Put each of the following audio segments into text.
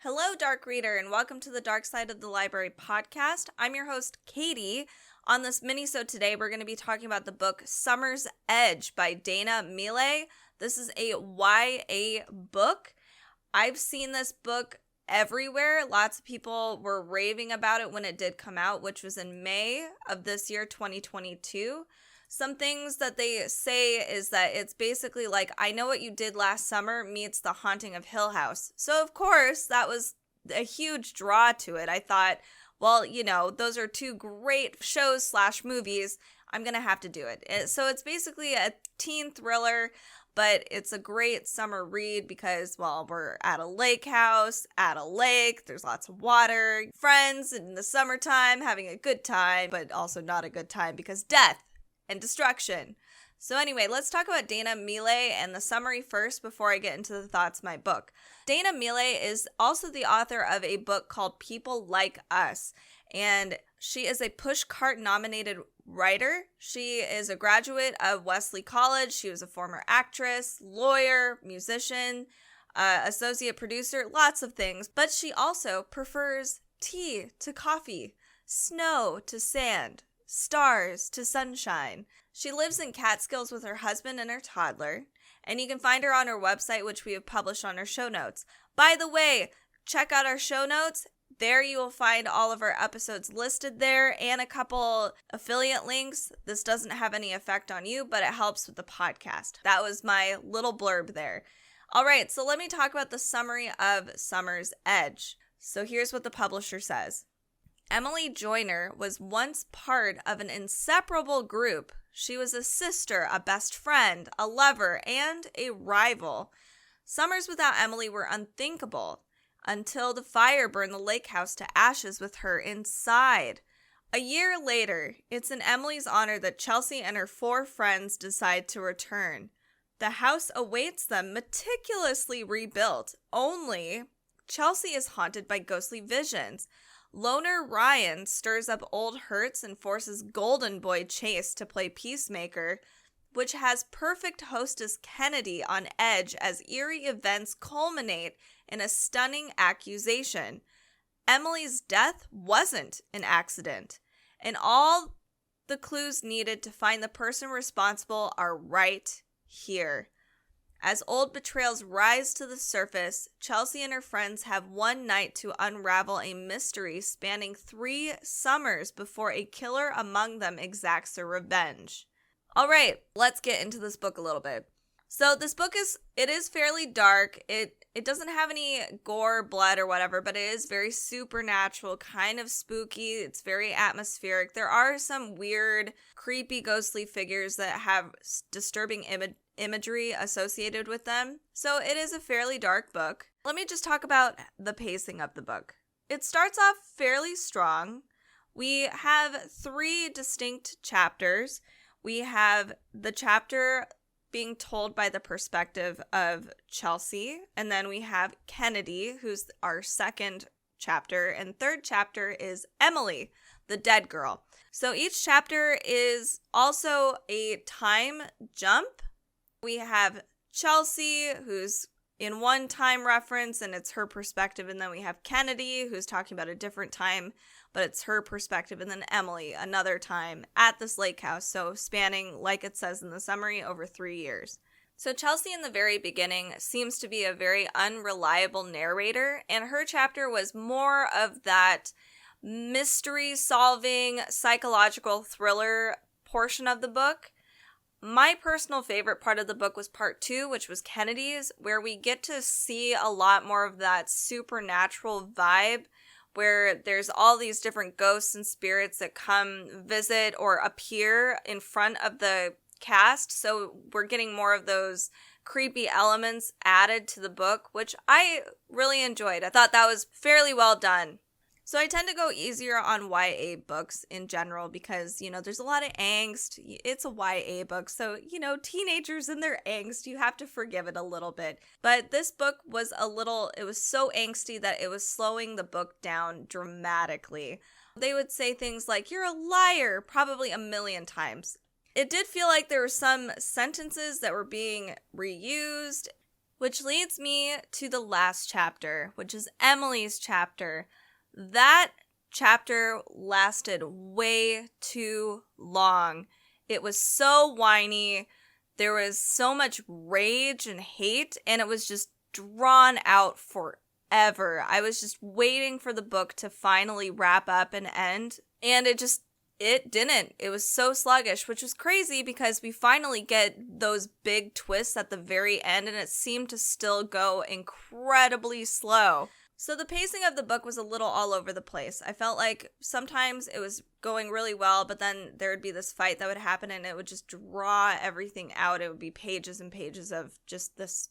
Hello, Dark Reader, and welcome to the Dark Side of the Library podcast. I'm your host, Katie. On this minisode today, we're going to be talking about the book Summer's Edge by Dana Mele. This is a YA book. I've seen this book everywhere. Lots of people were raving about it when it did come out, which was in May of this year, 2022. Some things that they say is that it's basically like I Know What You Did Last Summer meets The Haunting of Hill House. So, of course, that was a huge draw to it. I thought, well, those are two great shows/movies. I'm going to have to do it. So it's basically a teen thriller, but it's a great summer read because, well, we're at a lake house, at a lake, there's lots of water, friends in the summertime having a good time, but also not a good time because death and destruction. So anyway, let's talk about Dana Mele and the summary first before I get into the thoughts of my book. Dana Mele is also the author of a book called People Like Us, and she is a Pushcart nominated writer. She is a graduate of Wesley College. She was a former actress, lawyer, musician, associate producer, lots of things, but she also prefers tea to coffee, snow to sand, stars to sunshine. She lives in Catskills with her husband and her toddler, and you can find her on her website, which we have published on our show notes. By the way, check out our show notes. There you will find all of our episodes listed there and a couple affiliate links. This doesn't have any effect on you, but it helps with the podcast. That was my little blurb there. All right, so let me talk about the summary of Summer's Edge. So here's what the publisher says. Emily Joyner was once part of an inseparable group. She was a sister, a best friend, a lover, and a rival. Summers without Emily were unthinkable until the fire burned the lake house to ashes with her inside. A year later, it's in Emily's honor that Chelsea and her 4 friends decide to return. The house awaits them, meticulously rebuilt, only Chelsea is haunted by ghostly visions. Loner Ryan stirs up old hurts and forces Golden Boy Chase to play peacemaker, which has perfect hostess Kennedy on edge as eerie events culminate in a stunning accusation. Emily's death wasn't an accident, and all the clues needed to find the person responsible are right here. As old betrayals rise to the surface, Chelsea and her friends have one night to unravel a mystery spanning 3 summers before a killer among them exacts their revenge. All right, let's get into this book a little bit. So this book is fairly dark. It doesn't have any gore, blood, or whatever, but it is very supernatural, kind of spooky. It's very atmospheric. There are some weird, creepy, ghostly figures that have disturbing imagery associated with them. So it is a fairly dark book. Let me just talk about the pacing of the book. It starts off fairly strong. We have 3 distinct chapters. We have the chapter being told by the perspective of Chelsea, and then we have Kennedy, who's our second chapter, and third chapter is Emily, the dead girl. So each chapter is also a time jump. We have Chelsea, who's in one time reference, and it's her perspective, and then we have Kennedy, who's talking about a different time, but it's her perspective, and then Emily, another time, at this lake house, so spanning, like it says in the summary, over 3 years. So Chelsea in the very beginning seems to be a very unreliable narrator, and her chapter was more of that mystery-solving, psychological thriller portion of the book. My personal favorite part of the book was part 2, which was Kennedy's, where we get to see a lot more of that supernatural vibe, where there's all these different ghosts and spirits that come visit or appear in front of the cast. So we're getting more of those creepy elements added to the book, which I really enjoyed. I thought that was fairly well done. So I tend to go easier on YA books in general because, there's a lot of angst. It's a YA book, so, teenagers and their angst, you have to forgive it a little bit. But this book was it was so angsty that it was slowing the book down dramatically. They would say things like, "You're a liar," probably a million times. It did feel like there were some sentences that were being reused, Which leads me to the last chapter, which is Emily's chapter. That chapter lasted way too long. It was so whiny. There was so much rage and hate, and it was just drawn out forever. I was just waiting for the book to finally wrap up and end, and it didn't. It was so sluggish, which was crazy because we finally get those big twists at the very end, and it seemed to still go incredibly slow. So the pacing of the book was a little all over the place. I felt like sometimes it was going really well, but then there would be this fight that would happen and it would just draw everything out. It would be pages and pages of just this,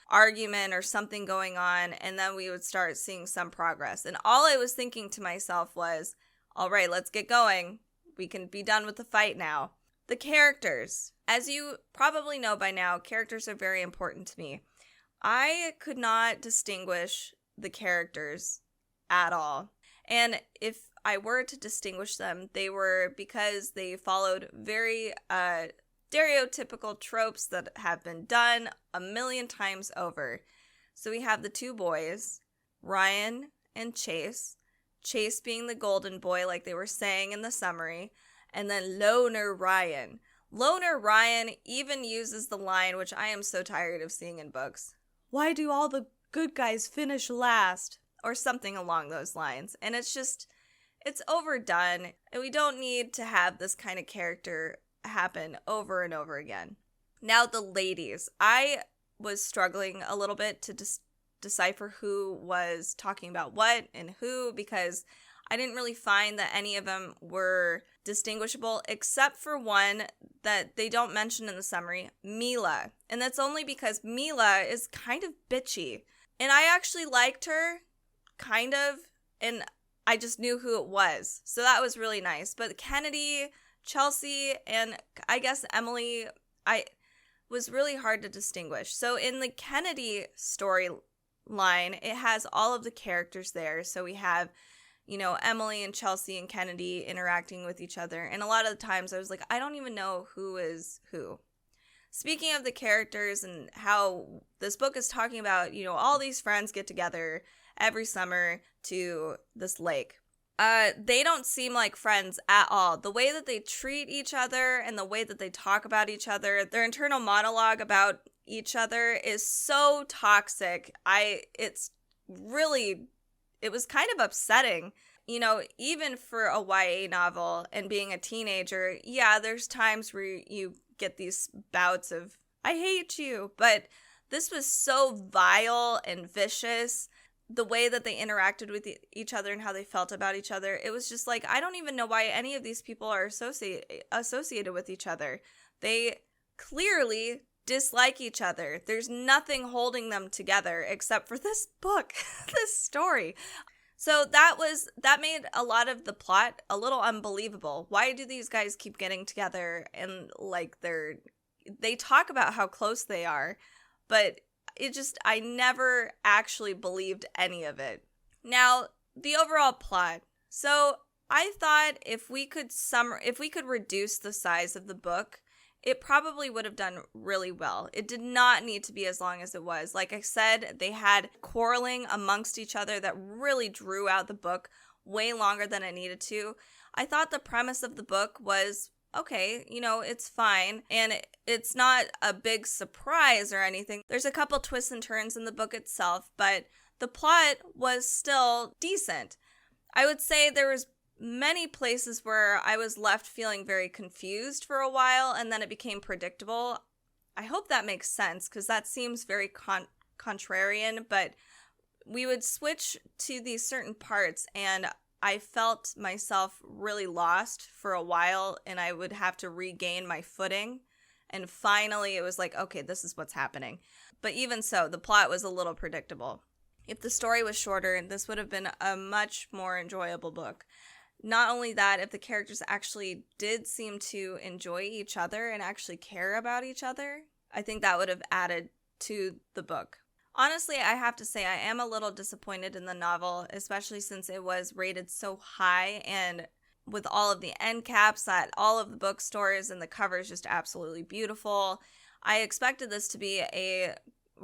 argument or something going on, and then we would start seeing some progress. And all I was thinking to myself was, all right, let's get going. We can be done with the fight now. The characters. As you probably know by now, characters are very important to me. I could not distinguish the characters at all. And if I were to distinguish them, they were because they followed very stereotypical tropes that have been done a million times over. So we have the two boys, Ryan and Chase. Chase being the golden boy, like they were saying in the summary, and then Loner Ryan. Loner Ryan even uses the line, which I am so tired of seeing in books, "Why do all the good guys finish last?" Or something along those lines. And it's overdone, and we don't need to have this kind of character happen over and over again. Now, the ladies. I was struggling a little bit to decipher who was talking about what and who, because I didn't really find that any of them were distinguishable, except for one that they don't mention in the summary, Mele. And that's only because Mele is kind of bitchy. And I actually liked her, kind of, and I just knew who it was. So that was really nice. But Kennedy, Chelsea, and I guess Emily, I was really hard to distinguish. So in the Kennedy storyline, it has all of the characters there. So we have, Emily and Chelsea and Kennedy interacting with each other. And a lot of the times I was like, I don't even know who is who. Speaking of the characters and how this book is talking about, all these friends get together every summer to this lake. They don't seem like friends at all. The way that they treat each other and the way that they talk about each other, their internal monologue about each other is so toxic. It was kind of upsetting. Even for a YA novel and being a teenager, yeah, there's times where you get these bouts of, I hate you. But this was so vile and vicious. The way that they interacted with each other and how they felt about each other, it was just like, I don't even know why any of these people are associated with each other. They clearly dislike each other. There's nothing holding them together except for this book, this story. So that made a lot of the plot a little unbelievable. Why do these guys keep getting together and they talk about how close they are, but I never actually believed any of it. Now, the overall plot. So I thought if we could reduce the size of the book, it probably would have done really well. It did not need to be as long as it was. Like I said, they had quarreling amongst each other that really drew out the book way longer than it needed to. I thought the premise of the book was okay, it's fine. And it's not a big surprise or anything. There's a couple twists and turns in the book itself, but the plot was still decent. I would say there was many places where I was left feeling very confused for a while, and then it became predictable. I hope that makes sense, because that seems very contrarian, but we would switch to these certain parts, and I felt myself really lost for a while, and I would have to regain my footing. And finally, it was like, okay, this is what's happening. But even so, the plot was a little predictable. If the story was shorter, this would have been a much more enjoyable book. Not only that, if the characters actually did seem to enjoy each other and actually care about each other, I think that would have added to the book. Honestly, I have to say I am a little disappointed in the novel, especially since it was rated so high, and with all of the end caps at all of the bookstores, and the cover is just absolutely beautiful. I expected this to be a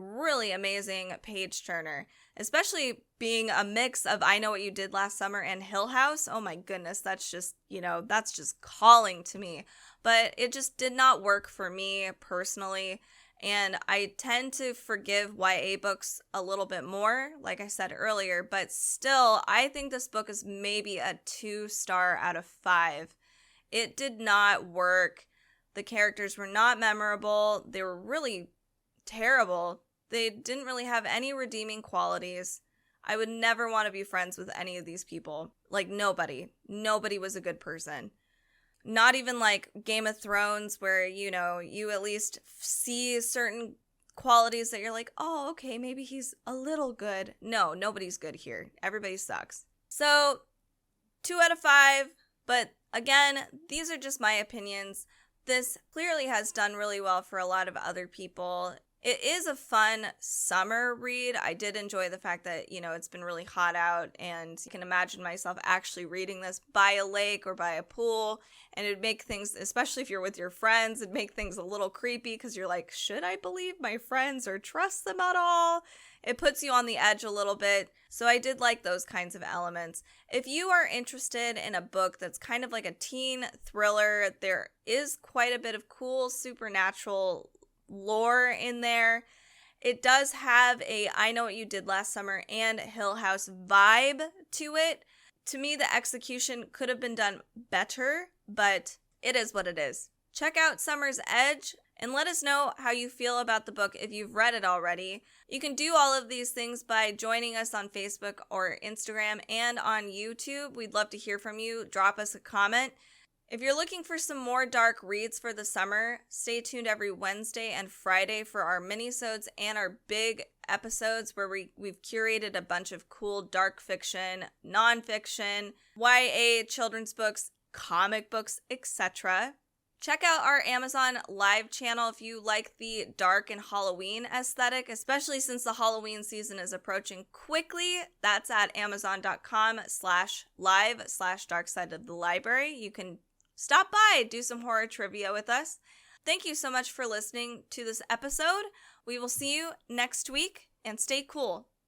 really amazing page turner, especially being a mix of I Know What You Did Last Summer and Hill House. Oh my goodness, that's just, that's just calling to me. But it just did not work for me personally. And I tend to forgive YA books a little bit more, like I said earlier, but still, I think this book is maybe a 2-star out of 5. It did not work. The characters were not memorable. They were really terrible. They didn't really have any redeeming qualities. I would never want to be friends with any of these people. Like, nobody. Nobody was a good person. Not even like Game of Thrones, where, you at least see certain qualities that you're like, oh, okay, maybe he's a little good. No, nobody's good here. Everybody sucks. So, 2 out of 5. But again, these are just my opinions. This clearly has done really well for a lot of other people. It is a fun summer read. I did enjoy the fact that, it's been really hot out, and you can imagine myself actually reading this by a lake or by a pool, and it would make things, especially if you're with your friends, it'd make things a little creepy because you're like, should I believe my friends or trust them at all? It puts you on the edge a little bit. So I did like those kinds of elements. If you are interested in a book that's kind of like a teen thriller, there is quite a bit of cool supernatural lore in there. It does have a I Know What You Did Last Summer and Hill House vibe to it. To me, the execution could have been done better, but it is what it is. Check out Summer's Edge and let us know how you feel about the book if you've read it already. You can do all of these things by joining us on Facebook or Instagram and on YouTube. We'd love to hear from you. Drop us a comment. If you're looking for some more dark reads for the summer, stay tuned every Wednesday and Friday for our minisodes and our big episodes where we've curated a bunch of cool dark fiction, nonfiction, YA, children's books, comic books, etc. Check out our Amazon live channel if you like the dark and Halloween aesthetic, especially since the Halloween season is approaching quickly. That's at amazon.com/live/darkside-of-the-library. You can stop by, do some horror trivia with us. Thank you so much for listening to this episode. We will see you next week, and stay cool.